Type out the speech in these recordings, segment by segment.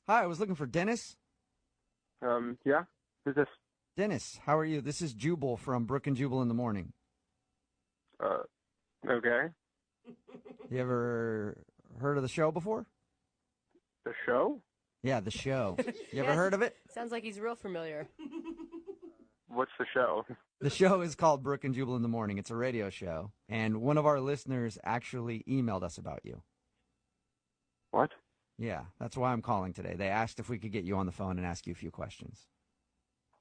Hi, I was looking for Dennis. Yeah? Who's this? Dennis, how are you? This is Jubal from Brooke and Juba in the morning. Okay. You ever heard of the show before? The show? Yeah, the show. You ever heard of it? Sounds like he's real familiar. What's the show? The show is called Brooke and Juba in the morning. It's a radio show. And one of our listeners actually emailed us about you. What? Yeah, that's why I'm calling today. They asked if we could get you on the phone and ask you a few questions.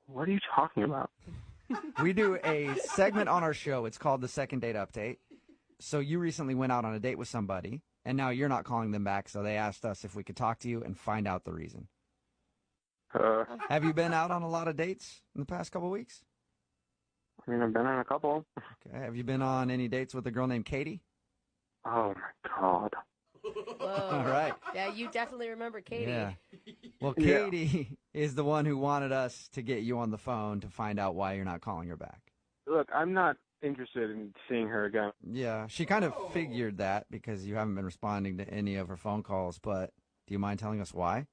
What are you talking about? We do a segment on our show. It's called the Second Date Update. So you recently went out on a date with somebody, and now you're not calling them back, so they asked us if we could talk to you and find out the reason. Have you been out on a lot of dates in the past couple of weeks? I mean, I've been on a couple. Okay. Have you been on any dates with a girl named Katie? Oh, my God. Whoa. All right. Yeah, you definitely remember Katie. Yeah. Well, Katie is the one who wanted us to get you on the phone to find out why you're not calling her back. Look, I'm not interested in seeing her again. Yeah, she kind of figured that because you haven't been responding to any of her phone calls, but do you mind telling us why?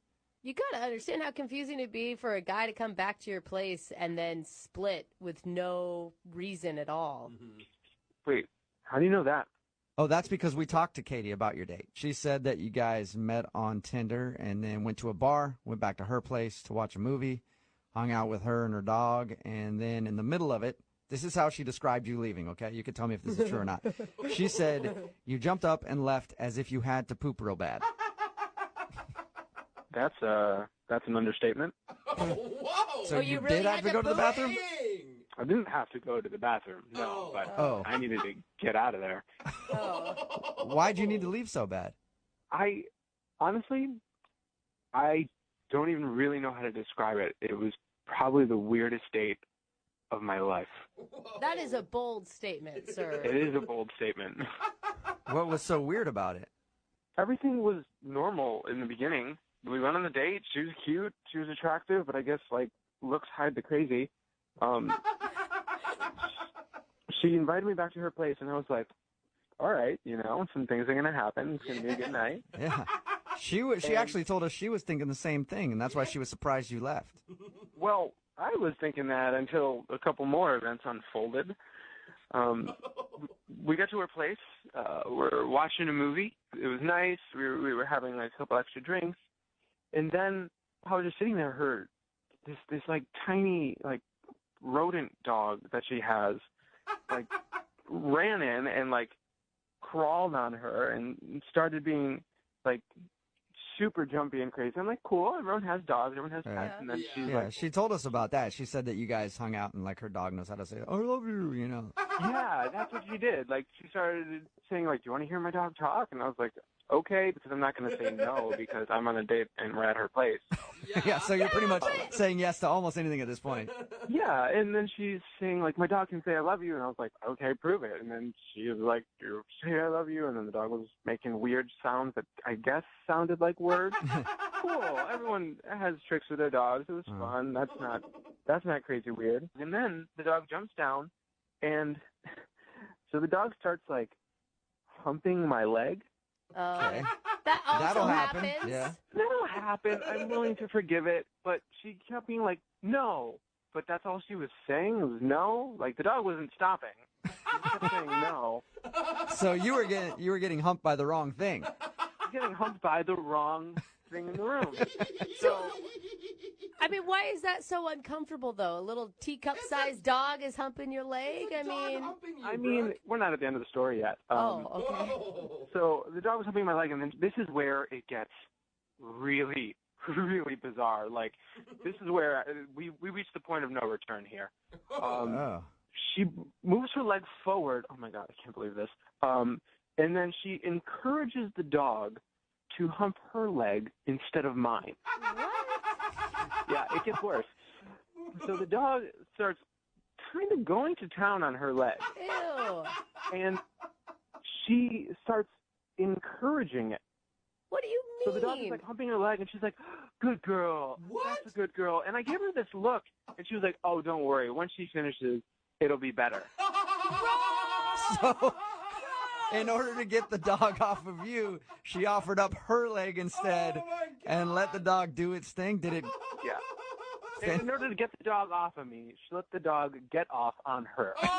You gotta understand how confusing it'd be for a guy to come back to your place and then split with no reason at all. Wait, how do you know that? Oh, that's because we talked to Katie about your date. She said that you guys met on Tinder and then went to a bar, went back to her place to watch a movie, hung out with her and her dog, and then in the middle of it, this is how she described you leaving, okay? You could tell me if this is true or not. She said you jumped up and left as if you had to poop real bad. That's an understatement. Whoa! So you really did have had to to go to the poop? bathroom? I didn't have to go to the bathroom, no, but I needed to get out of there. Why'd you need to leave so bad? Honestly, I don't even really know how to describe it. It was probably the weirdest date of my life. That is a bold statement, sir. It is a bold statement. What was so weird about it? Everything was normal in the beginning. We went on the date. She was cute. She was attractive, but I guess, looks hide the crazy. She invited me back to her place, and I was like, all right, some things are going to happen. It's going to be a good night. Yeah. She actually told us she was thinking the same thing, and that's why she was surprised you left. Well, I was thinking that until a couple more events unfolded. We got to her place. We're watching a movie. It was nice. We were having a couple extra drinks. And then I was just sitting there, this tiny, rodent dog that she has, ran in and, crawled on her and started being, super jumpy and crazy. I'm like, cool, everyone has dogs, everyone has pets. Right. And then she's She told us about that. She said that you guys hung out and, her dog knows how to say, I love you, yeah, that's what she did. She started saying, do you want to hear my dog talk? And I was like, okay, because I'm not going to say no because I'm on a date and we're at her place. Yeah, so you're pretty much saying yes to almost anything at this point. Yeah, and then she's saying, my dog can say I love you. And I was like, okay, prove it. And then she was like, you say I love you. And then the dog was making weird sounds that I guess sounded like words. Cool. Everyone has tricks with their dogs. It was fun. That's not crazy weird. And then the dog jumps down, and so the dog starts, humping my leg. Okay. That also That'll happen. happens. Yeah. That'll happen. I'm willing to forgive it. But she kept being like, no. But that's all she was saying was no. The dog wasn't stopping. She kept saying no. So you were getting humped by the wrong thing. Getting humped by the wrong thing in the room. So, why is that so uncomfortable, though? A little teacup-sized dog is humping your leg? We're not at the end of the story yet. Okay. So the dog was humping my leg, and then this is where it gets really, really bizarre. This is where we reached the point of no return here. She moves her leg forward. Oh, my God, I can't believe this. And then she encourages the dog to hump her leg instead of mine. What? Yeah, it gets worse. So the dog starts kind of going to town on her leg. Ew. And she starts encouraging it. What do you mean? So the dog is humping her leg, and she's like, good girl. What? That's a good girl. And I gave her this look, and she was like, oh, don't worry. Once she finishes, it'll be better. in order to get the dog off of you, she offered up her leg instead and let the dog do its thing. Did it? Yeah. In order to get the dog off of me, she let the dog get off on her. No!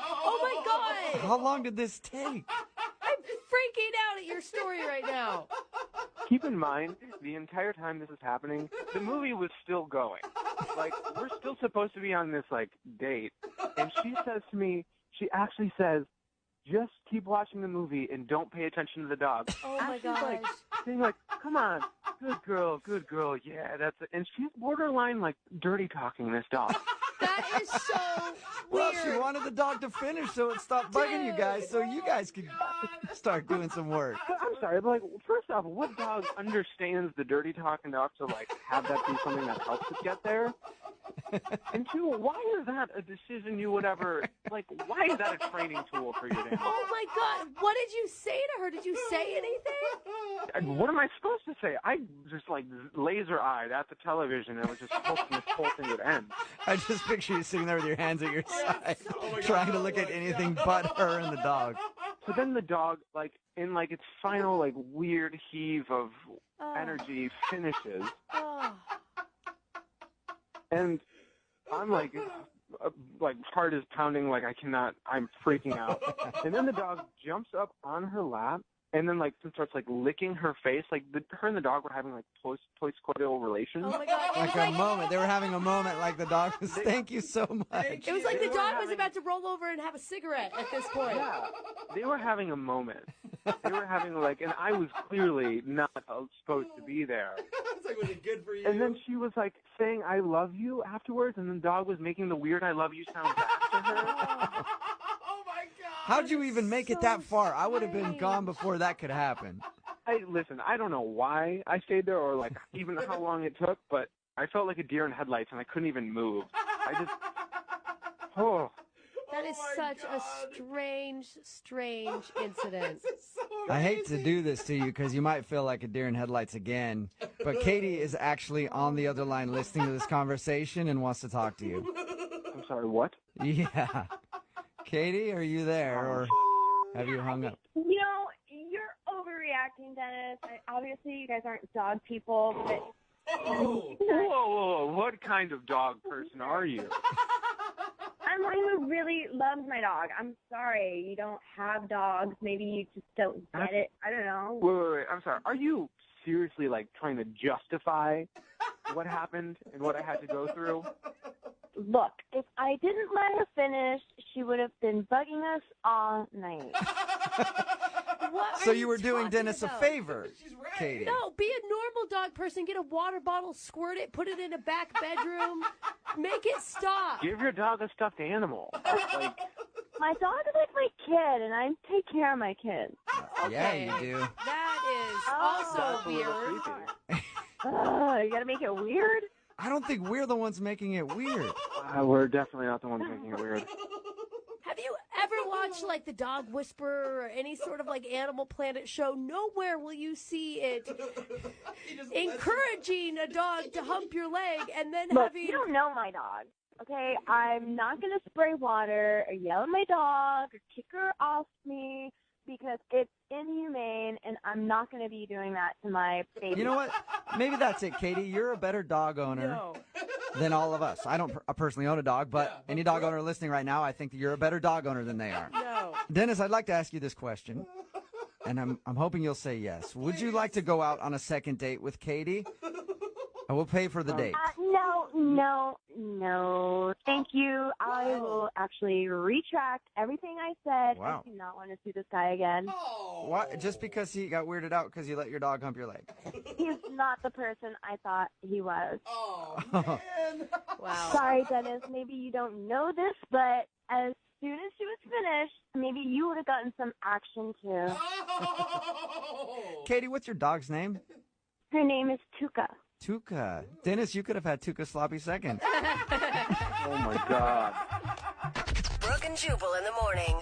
Oh my God! How long did this take? I'm freaking out at your story right now. Keep in mind, the entire time this is happening, the movie was still going. Like, we're still supposed to be on this, like, date. And she says to me, she actually says, just keep watching the movie and don't pay attention to the dog. Oh my gosh. Like, saying like, come on, good girl, yeah, that's it. And she's borderline, like, dirty talking this dog. That is so Well, weird. she wanted the dog to finish so it stopped bugging you guys, so you guys could start doing some work. I'm sorry, but, like, first off, what dog understands the dirty talk enough to, like, have that be something that helps it get there? And two, why is that a decision you would ever, like, why is that a training tool for your animal? Oh my God. What did you say to her? Did you say anything? What am I supposed to say? I just, like, laser-eyed at the television and was just hoping this whole thing would end. I just picture you sitting there with your hands at your side, trying to look at anything but her and the dog. So then the dog, like, in, like, its final, like, weird heave of energy finishes. Oh. And I'm like, heart is pounding, like I cannot, I'm freaking out. And then the dog jumps up on her lap and then, like, starts, like, licking her face. Like, her and the dog were having, like, post-coital relations. Oh my God. Like a moment. They were having a moment like the dog was, thank you so much. It was like the dog was about to roll over and have a cigarette at this point. Yeah, they were having a moment. They were having, like, and I was clearly not supposed to be there. It's like, was it good for you? And then she was, like, saying, I love you afterwards, and then the dog was making the weird I love you sound back to her. Oh my God. How'd you even make it that far? I would have been gone before that could happen. Listen, I don't know why I stayed there or, like, even how long it took, but I felt like a deer in headlights, and I couldn't even move. I just, oh. That is such a strange incident. I hate to do this to you because you might feel like a deer in headlights again, but Katie is actually on the other line listening to this conversation and wants to talk to you. I'm sorry, what? Yeah. Katie, are you there or have you hung up? You know, you're overreacting, Dennis. Obviously, you guys aren't dog people, but... Whoa, what kind of dog person are you? I'm one who really loves my dog. I'm sorry, you don't have dogs. Maybe you just don't get it. I don't know. Wait, I'm sorry. Are you seriously, like, trying to justify what happened and what I had to go through? Look, if I didn't let her finish, she would have been bugging us all night. What So are you were doing talking Dennis about? a favor, She's right. Katie. No, be a normal dog person. Get a water bottle, squirt it, put it in a back bedroom. Make it stop. Give your dog a stuffed animal. Like, My dog is like my kid, and I take care of my kids. Yeah, you do. That is Oh. also that's a little weird. creepy. You gotta make it weird? I don't think we're the ones making it weird. We're definitely not the ones making it weird. Have you ever watched like the Dog Whisperer or any sort of like Animal Planet show? Nowhere will you see it encouraging a dog to hump your leg and then Look, having. you don't know my dog, okay? I'm not gonna spray water or yell at my dog or kick her off me because it's inhumane, and I'm not gonna be doing that to my baby. You know what? Maybe that's it, Katie. You're a better dog owner No. than all of us. I don't personally own a dog, but any dog owner listening right now, I think that you're a better dog owner than they are. No. Dennis, I'd like to ask you this question, and I'm hoping you'll say yes. Would you like to go out on a second date with Katie? I will pay for the date. No. Thank you. I will actually retract everything I said. Wow. I do not want to see this guy again. Why? Just because he got weirded out because you let your dog hump your leg? He's not the person I thought he was. Oh, man. Wow. Sorry, Dennis. Maybe you don't know this, but as soon as she was finished, maybe you would have gotten some action too. Oh. Katie, what's your dog's name? Her name is Tuka. Tuka. Dennis, you could have had Tuka sloppy seconds. Oh, my God. Brooke and Jubal in the morning.